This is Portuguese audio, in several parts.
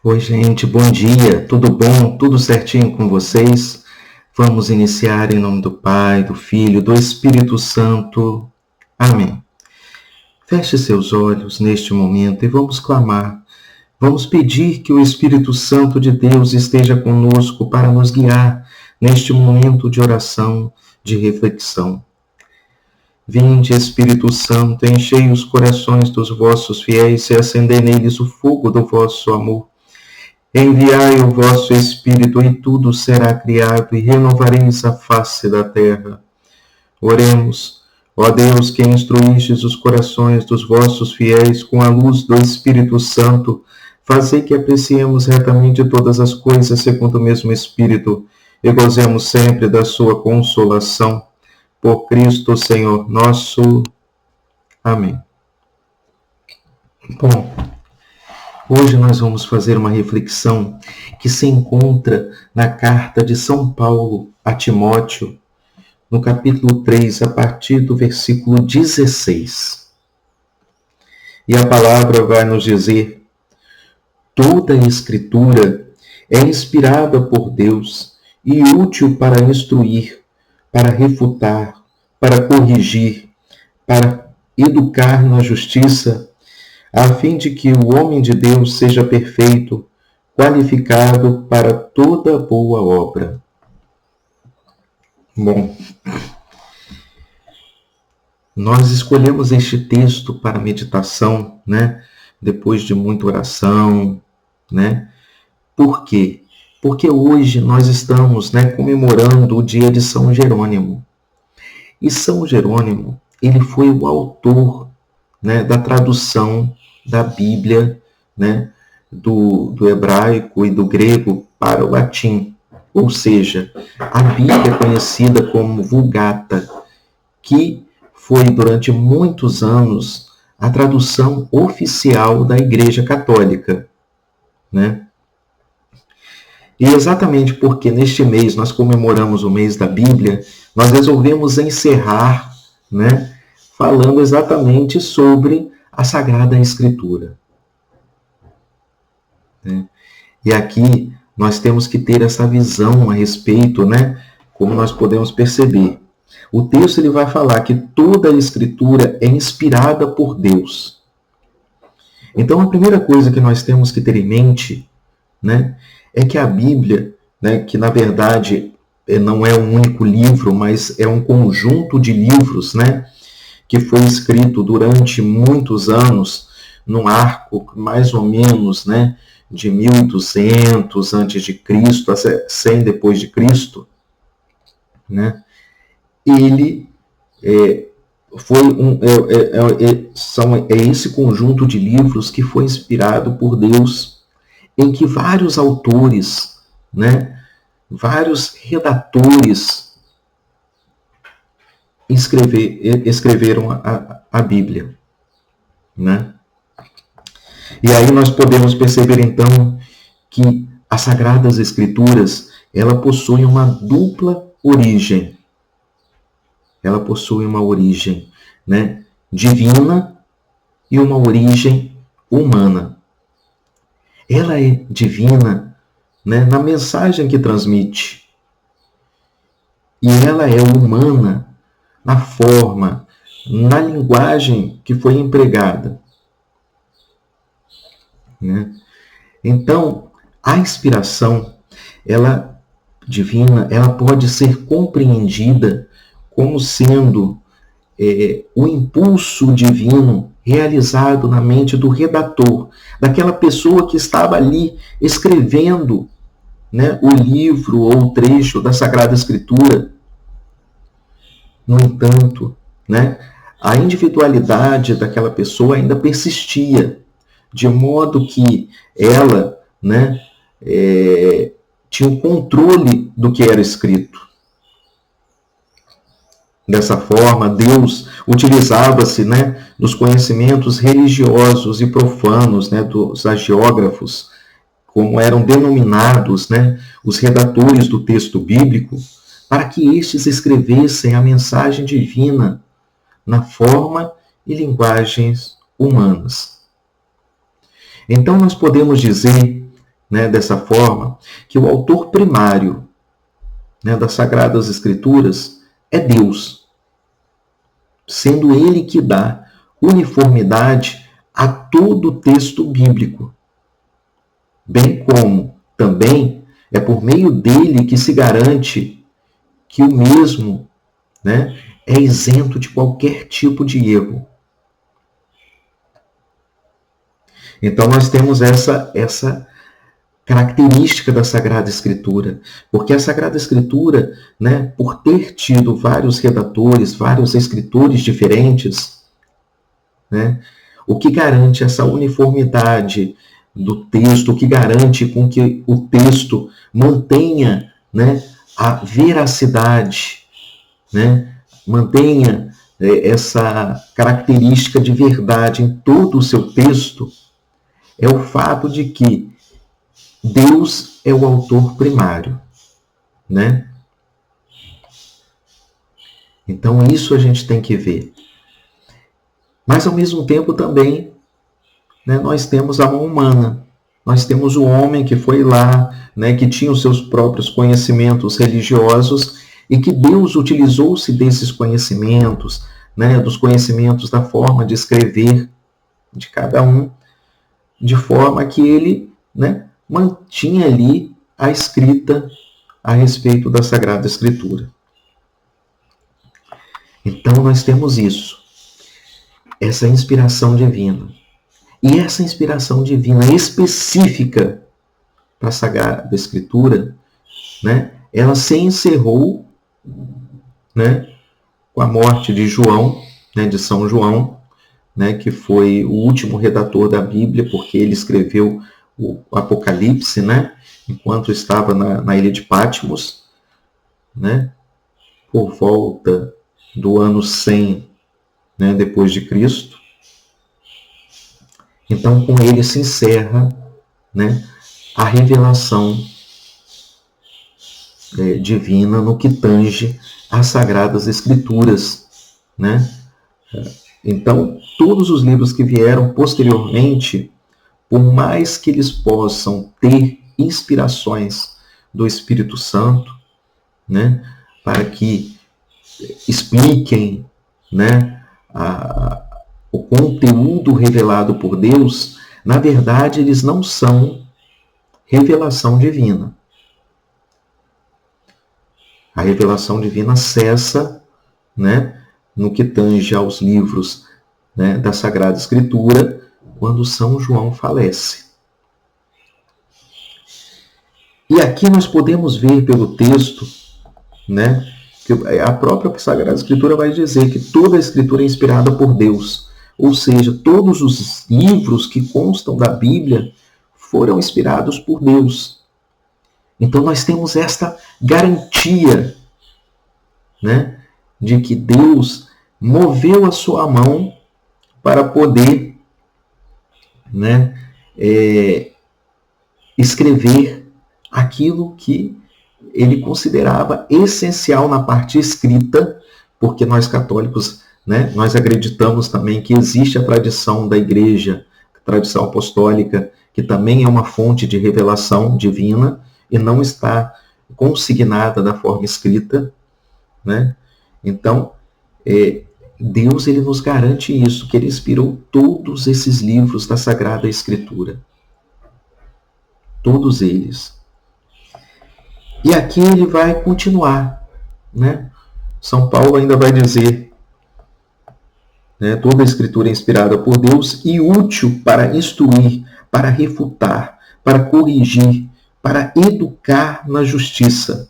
Oi, gente, bom dia, tudo bom? Tudo certinho com vocês? Vamos iniciar em nome do Pai, do Filho, do Espírito Santo. Amém. Feche seus olhos neste momento e vamos clamar. Vamos pedir que o Espírito Santo de Deus esteja conosco para nos guiar neste momento de oração, de reflexão. Vinde, Espírito Santo, enchei os corações dos vossos fiéis e acendei neles o fogo do vosso amor. Enviai o vosso Espírito e tudo será criado e renovareis a face da terra. Oremos, ó Deus, que instruístes os corações dos vossos fiéis com a luz do Espírito Santo, fazei que apreciemos retamente todas as coisas segundo o mesmo Espírito e gozemos sempre da sua consolação. Por Cristo Senhor nosso. Amém. Bom, hoje nós vamos fazer uma reflexão que se encontra na carta de São Paulo a Timóteo, no capítulo 3, a partir do versículo 16. E a palavra vai nos dizer: toda a Escritura é inspirada por Deus e útil para instruir, para refutar, para corrigir, para educar na justiça, a fim de que o homem de Deus seja perfeito, qualificado para toda boa obra. Bom, nós escolhemos este texto para meditação, né? Depois de muita oração, né? Por quê? Porque hoje nós estamos, comemorando o dia de São Jerônimo. E São Jerônimo, ele foi o autor, da tradução da Bíblia, do hebraico e do grego para o latim. Ou seja, a Bíblia é conhecida como Vulgata, que foi durante muitos anos a tradução oficial da Igreja Católica, E exatamente porque neste mês nós comemoramos o mês da Bíblia, nós resolvemos encerrar, falando exatamente sobre a Sagrada Escritura. E aqui nós temos que ter essa visão a respeito, como nós podemos perceber. O texto ele vai falar que toda a Escritura é inspirada por Deus. Então a primeira coisa que nós temos que ter em mente, é que a Bíblia, que na verdade não é um único livro, mas é um conjunto de livros, que foi escrito durante muitos anos, num arco mais ou menos, de 1200 a.C. a 100 depois de Cristo, ele é esse conjunto de livros que foi inspirado por Deus, em que vários autores, vários redatores escreveram a Bíblia. E aí nós podemos perceber então que as Sagradas Escrituras, ela possui uma dupla origem. Ela possui uma origem, divina e uma origem humana. Ela é divina, na mensagem que transmite. E ela é humana na forma, na linguagem que foi empregada. Então, a inspiração, ela divina, ela pode ser compreendida como sendo o impulso divino realizado na mente do redator, daquela pessoa que estava ali escrevendo o livro ou o trecho da Sagrada Escritura. No entanto, a individualidade daquela pessoa ainda persistia, de modo que ela tinha o controle do que era escrito. Dessa forma, Deus utilizava-se dos conhecimentos religiosos e profanos dos agiógrafos, como eram denominados os redatores do texto bíblico, para que estes escrevessem a mensagem divina na forma e linguagens humanas. Então nós podemos dizer né, dessa forma, que o autor primário, né, das Sagradas Escrituras é Deus, sendo Ele que dá uniformidade a todo o texto bíblico, bem como também é por meio dele que se garante que o mesmo, né, é isento de qualquer tipo de erro. Então nós temos essa característica da Sagrada Escritura, porque a Sagrada Escritura, né, por ter tido vários redatores, vários escritores diferentes, né, o que garante essa uniformidade do texto, o que garante com que o texto mantenha, né, a veracidade, né, mantenha essa característica de verdade em todo o seu texto, é o fato de que Deus é o autor primário, né? Então isso a gente tem que ver. Mas ao mesmo tempo também, né, nós temos a mão humana. Nós temos o homem que foi lá, né, que tinha os seus próprios conhecimentos religiosos e que Deus utilizou-se desses conhecimentos, né, dos conhecimentos da forma de escrever de cada um, de forma que ele, né, mantinha ali a escrita a respeito da Sagrada Escritura. Então nós temos isso, essa inspiração divina. E essa inspiração divina específica para a Sagrada Escritura, né, ela se encerrou, né, com a morte de João, né, de São João, né, que foi o último redator da Bíblia, porque ele escreveu o Apocalipse, né, enquanto estava na ilha de Patmos, né, por volta do ano 100, né, depois de Cristo. Então, com ele se encerra, né, a revelação divina no que tange às Sagradas Escrituras, né? Então, todos os livros que vieram posteriormente, por mais que eles possam ter inspirações do Espírito Santo, né, para que expliquem, né, o conteúdo revelado por Deus, na verdade, eles não são revelação divina. A revelação divina cessa, né, no que tange aos livros, né, da Sagrada Escritura, quando São João falece. E aqui nós podemos ver pelo texto, né, que a própria Sagrada Escritura vai dizer que toda a Escritura é inspirada por Deus. Ou seja, todos os livros que constam da Bíblia foram inspirados por Deus. Então nós temos esta garantia, né, de que Deus moveu a sua mão para poder, né, escrever aquilo que ele considerava essencial na parte escrita, porque nós católicos, né, nós acreditamos também que existe a tradição da Igreja, a tradição apostólica, que também é uma fonte de revelação divina e não está consignada da forma escrita, né? Então, Deus ele nos garante isso, que ele inspirou todos esses livros da Sagrada Escritura. Todos eles. E aqui ele vai continuar, né? São Paulo ainda vai dizer, né, toda a Escritura é inspirada por Deus e útil para instruir, para refutar, para corrigir, para educar na justiça.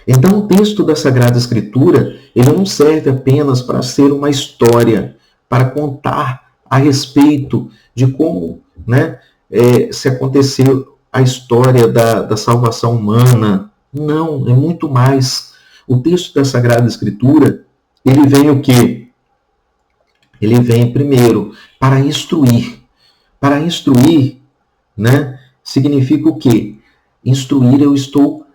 Então o texto da Sagrada Escritura, ele não serve apenas para ser uma história, para contar a respeito de como, né, se aconteceu a história da salvação humana. Não, é muito mais. O texto da Sagrada Escritura, ele vem o quê? Ele vem primeiro para instruir. Para instruir, né, significa o quê? Instruir, eu estou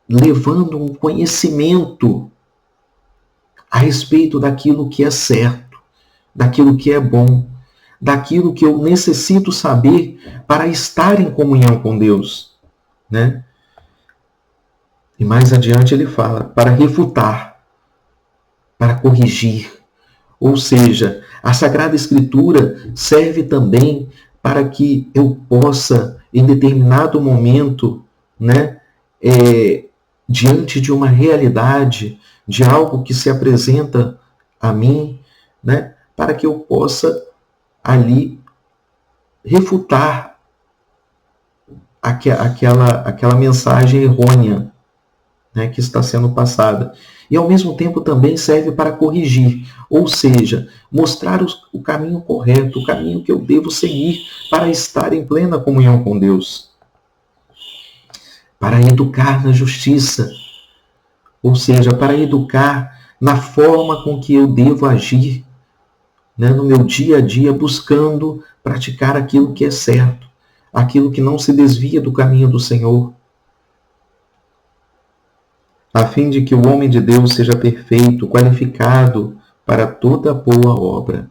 levando um conhecimento a respeito daquilo que é certo, daquilo que é bom, daquilo que eu necessito saber para estar em comunhão com Deus, né? E mais adiante ele fala, para refutar, para corrigir. Ou seja, a Sagrada Escritura serve também para que eu possa, em determinado momento, né, diante de uma realidade, de algo que se apresenta a mim, né, para que eu possa ali refutar aquela mensagem errônea, né, que está sendo passada. E ao mesmo tempo também serve para corrigir, ou seja, mostrar o caminho correto, o caminho que eu devo seguir para estar em plena comunhão com Deus. Para educar na justiça, ou seja, para educar na forma com que eu devo agir, né, no meu dia a dia, buscando praticar aquilo que é certo, aquilo que não se desvia do caminho do Senhor, a fim de que o homem de Deus seja perfeito, qualificado para toda boa obra.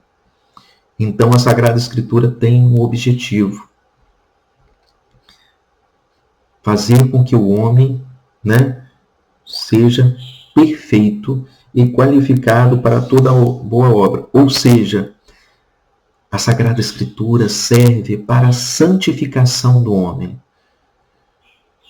Então a Sagrada Escritura tem um objetivo: fazer com que o homem, né, seja perfeito e qualificado para toda boa obra. Ou seja, a Sagrada Escritura serve para a santificação do homem,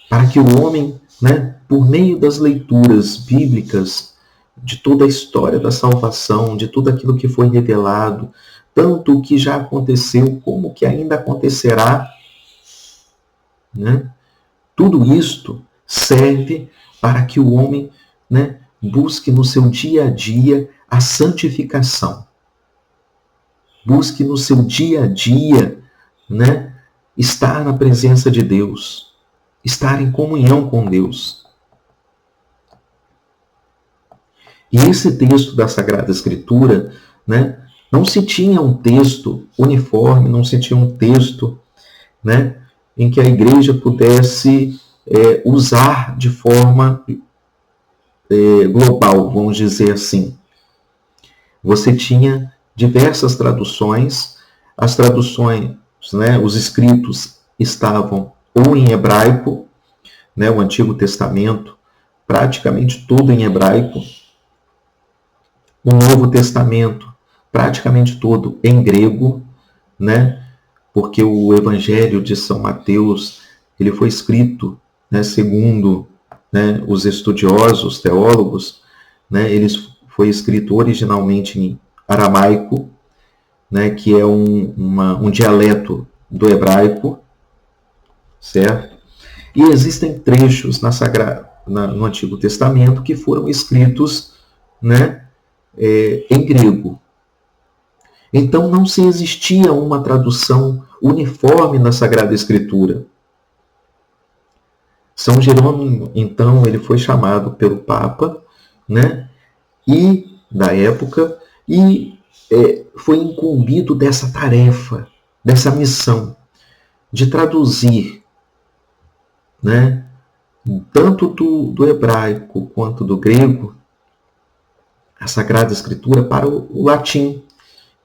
para que o homem, né, por meio das leituras bíblicas, de toda a história da salvação, de tudo aquilo que foi revelado, tanto o que já aconteceu como o que ainda acontecerá, né, tudo isto serve para que o homem, né, busque no seu dia a dia a santificação. Busque no seu dia a dia, né, estar na presença de Deus, estar em comunhão com Deus. E esse texto da Sagrada Escritura, né, não se tinha um texto uniforme, não se tinha um texto, né, em que a igreja pudesse usar de forma global, vamos dizer assim. Você tinha diversas traduções, as traduções, né, os escritos estavam ou em hebraico, né, o Antigo Testamento, praticamente todo em hebraico, o Novo Testamento, praticamente todo em grego, né, porque o Evangelho de São Mateus ele foi escrito, né, segundo, né, os estudiosos, teólogos, né, ele foi escrito originalmente em aramaico, né, que é um dialeto do hebraico, certo? E existem trechos no Antigo Testamento que foram escritos, né, em grego. Então não se existia uma tradução uniforme na Sagrada Escritura. São Jerônimo, então, ele foi chamado pelo Papa, né, e da época, e foi incumbido dessa tarefa, dessa missão, de traduzir, né, tanto do hebraico quanto do grego, a Sagrada Escritura para o latim,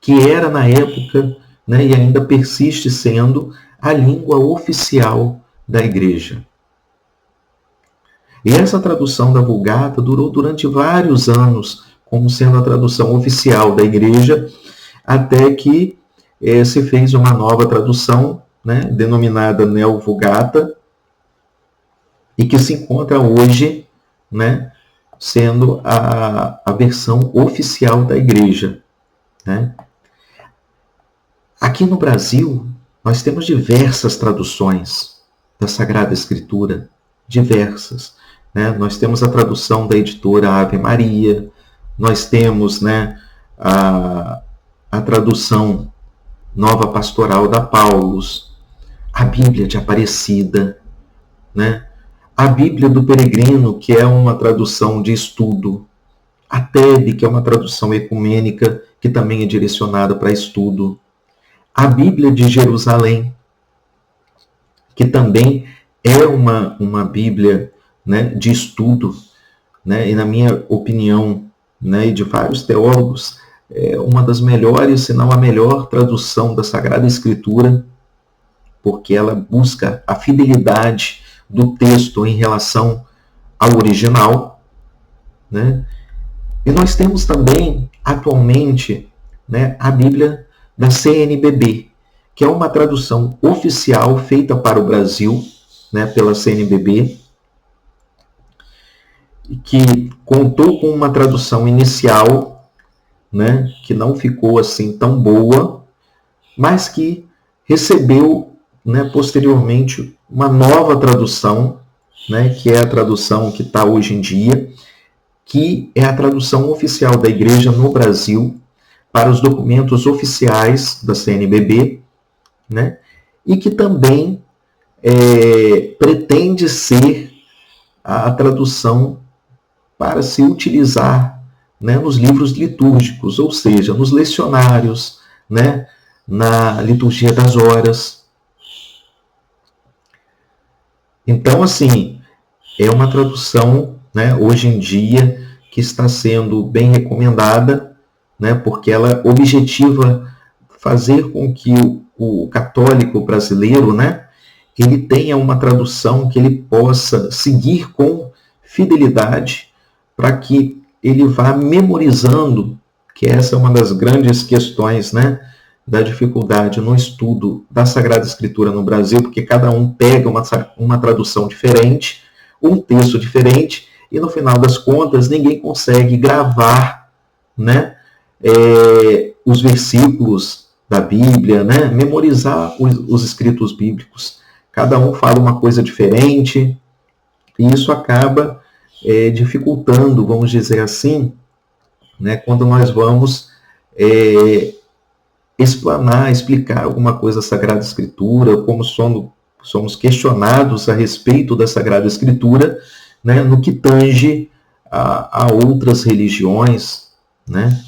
que era na época, né, e ainda persiste sendo a língua oficial da Igreja. E essa tradução da Vulgata durou durante vários anos, como sendo a tradução oficial da Igreja, até que se fez uma nova tradução, né, denominada Neo-Vulgata, e que se encontra hoje, né, sendo a versão oficial da Igreja, né? Aqui no Brasil, nós temos diversas traduções da Sagrada Escritura, diversas, né? Nós temos a tradução da editora Ave Maria, nós temos, né, a tradução Nova Pastoral da Paulus, a Bíblia de Aparecida, né? A Bíblia do Peregrino, que é uma tradução de estudo, a TEB, que é uma tradução ecumênica, que também é direcionada para estudo, a Bíblia de Jerusalém, que também é uma Bíblia, né, de estudo, né, e na minha opinião, né, e de vários teólogos, uma das melhores, se não a melhor tradução da Sagrada Escritura, porque ela busca a fidelidade do texto em relação ao original, né? E nós temos também, atualmente, né, a Bíblia da CNBB, que é uma tradução oficial feita para o Brasil, né, pela CNBB, que contou com uma tradução inicial, né, que não ficou assim tão boa, mas que recebeu, né, posteriormente uma nova tradução, né, que é a tradução que está hoje em dia, que é a tradução oficial da Igreja no Brasil para os documentos oficiais da CNBB, né, e que também pretende ser a tradução para se utilizar, né, nos livros litúrgicos, ou seja, nos lecionários, né, na liturgia das horas. Então, assim, é uma tradução, né, hoje em dia, que está sendo bem recomendada, né, porque ela objetiva fazer com que o católico brasileiro, né, ele tenha uma tradução que ele possa seguir com fidelidade, para que ele vá memorizando, que essa é uma das grandes questões, né, da dificuldade no estudo da Sagrada Escritura no Brasil, porque cada um pega uma tradução diferente, um texto diferente, e no final das contas ninguém consegue gravar, né, os versículos da Bíblia, né, memorizar os escritos bíblicos. Cada um fala uma coisa diferente, e isso acaba dificultando, vamos dizer assim, né, quando nós vamos explicar alguma coisa da Sagrada Escritura, como somos questionados a respeito da Sagrada Escritura, né, no que tange a outras religiões, né?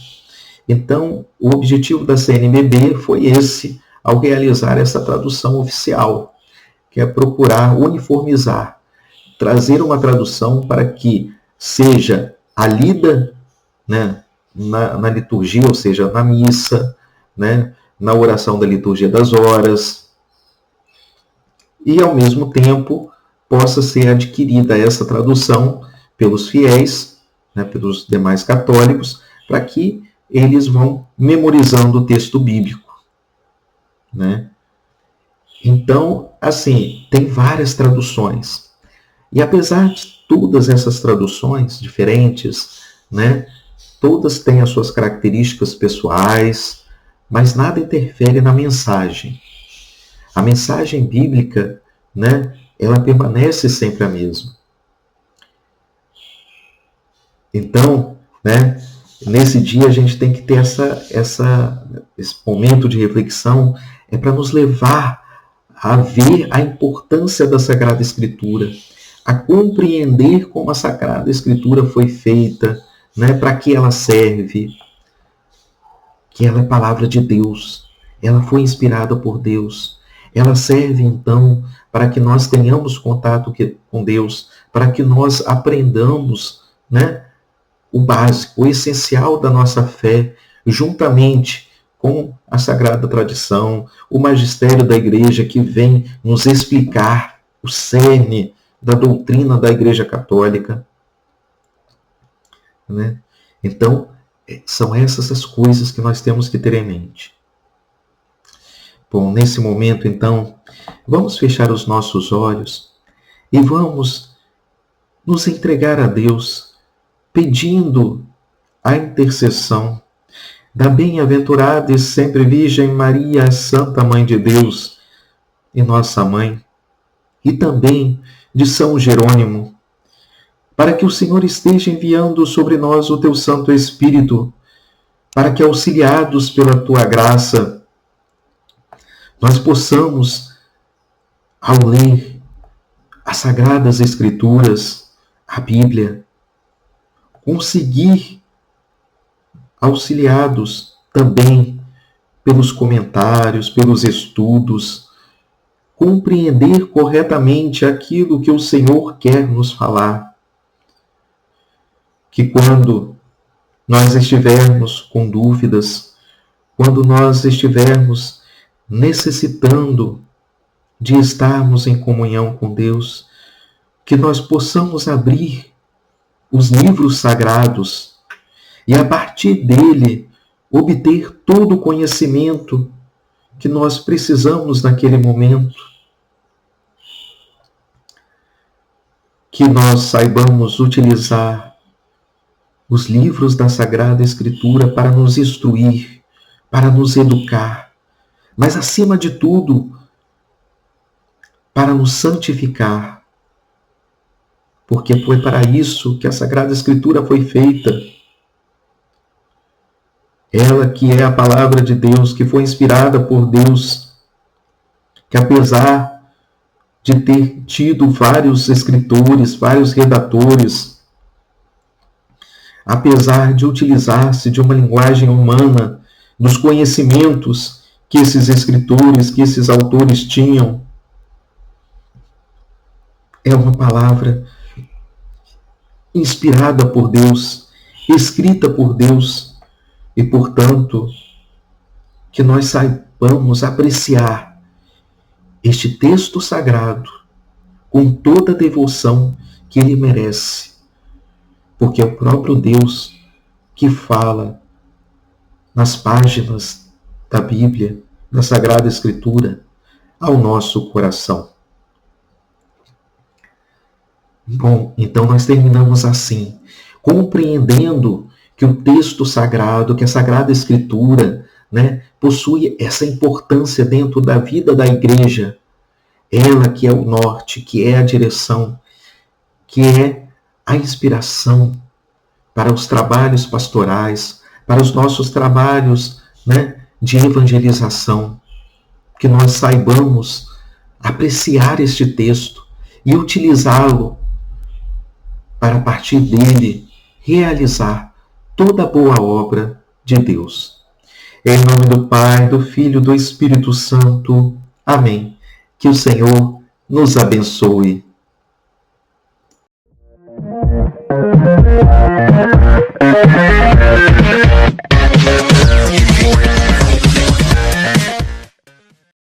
Então, o objetivo da CNBB foi esse, ao realizar essa tradução oficial, que é procurar uniformizar, trazer uma tradução para que seja a lida, né, na liturgia, ou seja, na missa, né, na oração da liturgia das horas, e ao mesmo tempo possa ser adquirida essa tradução pelos fiéis, né, pelos demais católicos, para que eles vão memorizando o texto bíblico, né? Então, assim, tem várias traduções. E apesar de todas essas traduções diferentes, né, todas têm as suas características pessoais, mas nada interfere na mensagem. A mensagem bíblica, né, ela permanece sempre a mesma. Então, né, nesse dia a gente tem que ter esse momento de reflexão, para nos levar a ver a importância da Sagrada Escritura, a compreender como a Sagrada Escritura foi feita, né, para que ela serve, que ela é palavra de Deus, ela foi inspirada por Deus, ela serve então para que nós tenhamos contato com Deus, para que nós aprendamos, né, o básico, o essencial da nossa fé, juntamente com a Sagrada Tradição, o magistério da Igreja que vem nos explicar o cerne da doutrina da Igreja Católica, né? Então, são essas as coisas que nós temos que ter em mente. Bom, nesse momento, então, vamos fechar os nossos olhos e vamos nos entregar a Deus, pedindo a intercessão da bem-aventurada e sempre Virgem Maria, Santa Mãe de Deus e nossa Mãe, e também de São Jerônimo, para que o Senhor esteja enviando sobre nós o teu Santo Espírito, para que, auxiliados pela tua graça, nós possamos, ao ler as Sagradas Escrituras, a Bíblia, conseguir, auxiliados também pelos comentários, pelos estudos, compreender corretamente aquilo que o Senhor quer nos falar. Que quando nós estivermos com dúvidas, quando nós estivermos necessitando de estarmos em comunhão com Deus, que nós possamos abrir os livros sagrados e, a partir dele, obter todo o conhecimento que nós precisamos naquele momento. Que nós saibamos utilizar os livros da Sagrada Escritura para nos instruir, para nos educar, mas, acima de tudo, para nos santificar. Porque foi para isso que a Sagrada Escritura foi feita. Ela que é a palavra de Deus, que foi inspirada por Deus, que apesar de ter tido vários escritores, vários redatores, apesar de utilizar-se de uma linguagem humana, dos conhecimentos que esses escritores, que esses autores tinham, é uma palavra inspirada por Deus, escrita por Deus, e, portanto, que nós saibamos apreciar este texto sagrado com toda a devoção que ele merece, porque é o próprio Deus que fala nas páginas da Bíblia, da Sagrada Escritura, ao nosso coração. Bom, então nós terminamos assim, compreendendo que o texto sagrado, que a Sagrada Escritura, possui essa importância dentro da vida da igreja. Ela que é o norte, que é a direção, que é a inspiração para os trabalhos pastorais, para os nossos trabalhos de evangelização. Que nós saibamos apreciar este texto e utilizá-lo para, a partir dele, realizar toda a boa obra de Deus. Em nome do Pai, do Filho e do Espírito Santo. Amém. Que o Senhor nos abençoe.